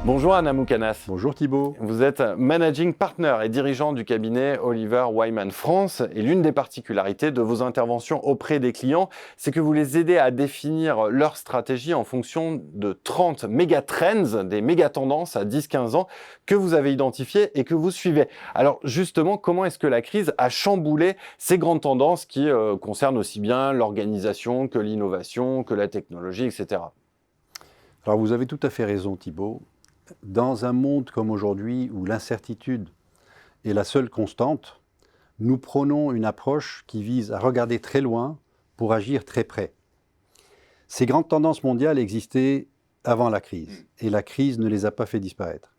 Bonjour Anna Moukanas. Bonjour Thibault. Vous êtes managing partner et dirigeant du cabinet Oliver Wyman France. Et l'une des particularités de vos interventions auprès des clients, c'est que vous les aidez à définir leur stratégie en fonction de 30 méga trends, des méga tendances à 10-15 ans que vous avez identifiées et que vous suivez. Alors justement, comment est-ce que la crise a chamboulé ces grandes tendances qui concernent aussi bien l'organisation que l'innovation, que la technologie, etc. Alors vous avez tout à fait raison Thibault. Dans un monde comme aujourd'hui où l'incertitude est la seule constante, nous prônons une approche qui vise à regarder très loin pour agir très près. Ces grandes tendances mondiales existaient avant la crise et la crise ne les a pas fait disparaître.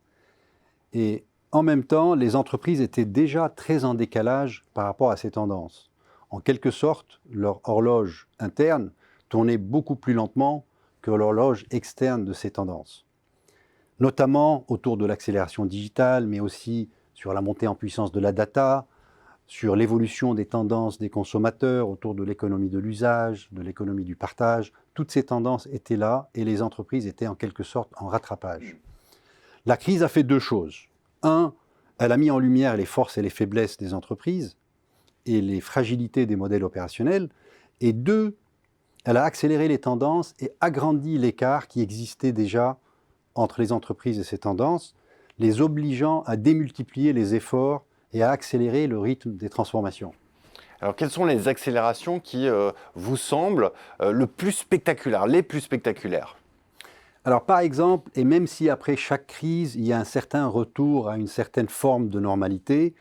Et en même temps, les entreprises étaient déjà très en décalage par rapport à ces tendances. En quelque sorte, leur horloge interne tournait beaucoup plus lentement que l'horloge externe de ces tendances, notamment autour de l'accélération digitale, mais aussi sur la montée en puissance de la data, sur l'évolution des tendances des consommateurs autour de l'économie de l'usage, de l'économie du partage. Toutes ces tendances étaient là et les entreprises étaient en quelque sorte en rattrapage. La crise a fait deux choses. Un, elle a mis en lumière les forces et les faiblesses des entreprises et les fragilités des modèles opérationnels. Et deux, elle a accéléré les tendances et agrandi l'écart qui existait déjà entre les entreprises et ces tendances, les obligeant à démultiplier les efforts et à accélérer le rythme des transformations. Alors, quelles sont les accélérations qui vous semblent les plus spectaculaires? Alors, par exemple, et même si après chaque crise, il y a un certain retour à une certaine forme de normalité,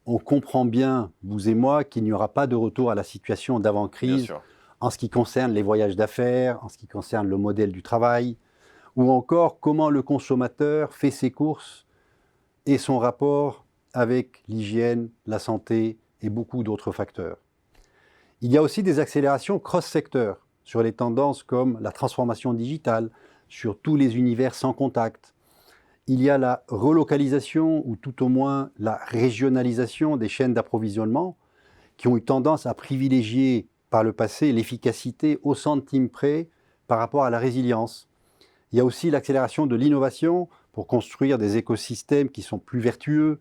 on comprend bien, vous et moi, qu'il n'y aura pas de retour à la situation d'avant-crise en ce qui concerne les voyages d'affaires, en ce qui concerne le modèle du travail, ou encore comment le consommateur fait ses courses et son rapport avec l'hygiène, la santé et beaucoup d'autres facteurs. Il y a aussi des accélérations cross-secteurs sur les tendances comme la transformation digitale, sur tous les univers sans contact. Il y a la relocalisation ou tout au moins la régionalisation des chaînes d'approvisionnement qui ont eu tendance à privilégier par le passé l'efficacité au centime près par rapport à la résilience. Il y a aussi l'accélération de l'innovation pour construire des écosystèmes qui sont plus vertueux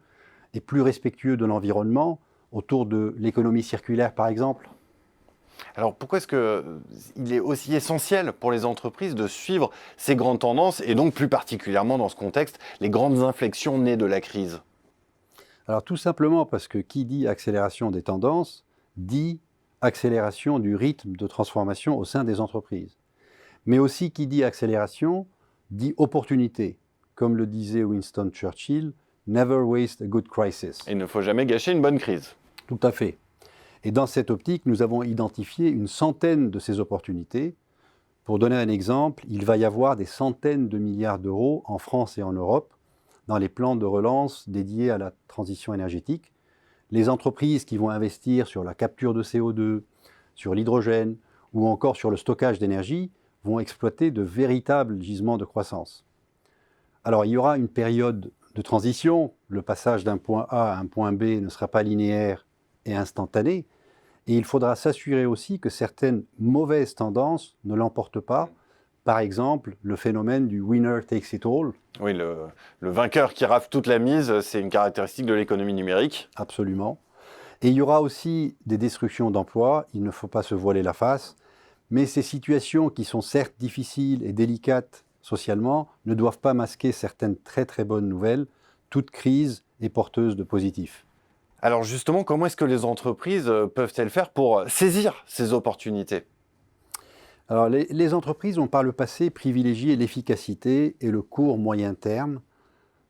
et plus respectueux de l'environnement, autour de l'économie circulaire par exemple. Alors pourquoi est-ce qu'il est aussi essentiel pour les entreprises de suivre ces grandes tendances et donc plus particulièrement dans ce contexte, les grandes inflexions nées de la crise? Alors tout simplement parce que qui dit accélération des tendances, dit accélération du rythme de transformation au sein des entreprises. Mais aussi qui dit accélération, dit opportunité. Comme le disait Winston Churchill, « Never waste a good crisis ». Il ne faut jamais gâcher une bonne crise. Tout à fait. Et dans cette optique, nous avons identifié une centaine de ces opportunités. Pour donner un exemple, il va y avoir des centaines de milliards d'euros en France et en Europe dans les plans de relance dédiés à la transition énergétique. Les entreprises qui vont investir sur la capture de CO2, sur l'hydrogène ou encore sur le stockage d'énergie vont exploiter de véritables gisements de croissance. Alors il y aura une période de transition, le passage d'un point A à un point B ne sera pas linéaire et instantané, et il faudra s'assurer aussi que certaines mauvaises tendances ne l'emportent pas, par exemple le phénomène du « winner takes it all ». Oui, le vainqueur qui rafle toute la mise, c'est une caractéristique de l'économie numérique. Absolument. Et il y aura aussi des destructions d'emplois, il ne faut pas se voiler la face, mais ces situations qui sont certes difficiles et délicates socialement ne doivent pas masquer certaines très très bonnes nouvelles. Toute crise est porteuse de positif. Alors justement, comment est-ce que les entreprises peuvent-elles faire pour saisir ces opportunités? Alors les entreprises ont par le passé privilégié l'efficacité et le court moyen terme,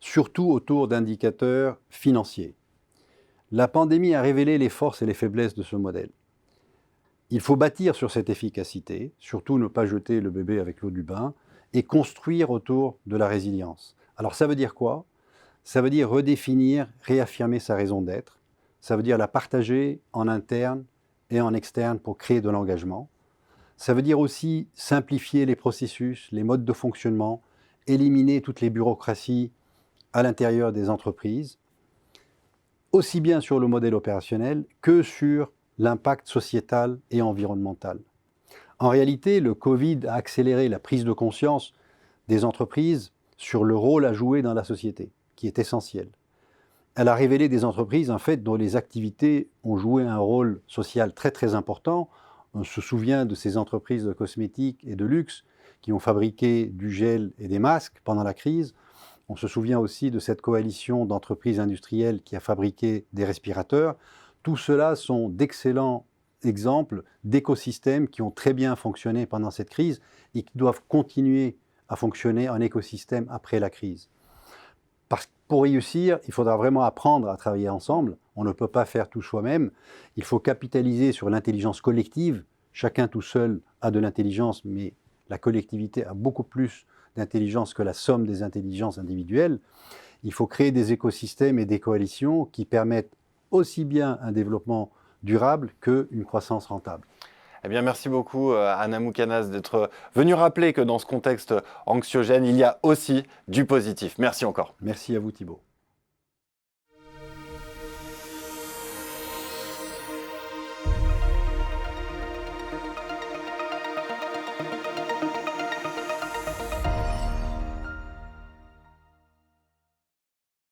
surtout autour d'indicateurs financiers. La pandémie a révélé les forces et les faiblesses de ce modèle. Il faut bâtir sur cette efficacité, surtout ne pas jeter le bébé avec l'eau du bain, et construire autour de la résilience. Alors ça veut dire quoi? Ça veut dire redéfinir, réaffirmer sa raison d'être. Ça veut dire la partager en interne et en externe pour créer de l'engagement. Ça veut dire aussi simplifier les processus, les modes de fonctionnement, éliminer toutes les bureaucraties à l'intérieur des entreprises, aussi bien sur le modèle opérationnel que sur l'impact sociétal et environnemental. En réalité, le Covid a accéléré la prise de conscience des entreprises sur le rôle à jouer dans la société, qui est essentiel. Elle a révélé des entreprises, en fait, dont les activités ont joué un rôle social très très important. On se souvient de ces entreprises de cosmétiques et de luxe qui ont fabriqué du gel et des masques pendant la crise. On se souvient aussi de cette coalition d'entreprises industrielles qui a fabriqué des respirateurs. Tout cela sont d'excellents exemples d'écosystèmes qui ont très bien fonctionné pendant cette crise et qui doivent continuer à fonctionner en écosystème après la crise. Parce que pour réussir, il faudra vraiment apprendre à travailler ensemble. On ne peut pas faire tout soi-même. Il faut capitaliser sur l'intelligence collective. Chacun tout seul a de l'intelligence, mais la collectivité a beaucoup plus d'intelligence que la somme des intelligences individuelles. Il faut créer des écosystèmes et des coalitions qui permettent aussi bien un développement durable qu'une croissance rentable. Eh bien, merci beaucoup, Anna Moukanaz, d'être venu rappeler que dans ce contexte anxiogène, il y a aussi du positif. Merci encore. Merci à vous, Thibault.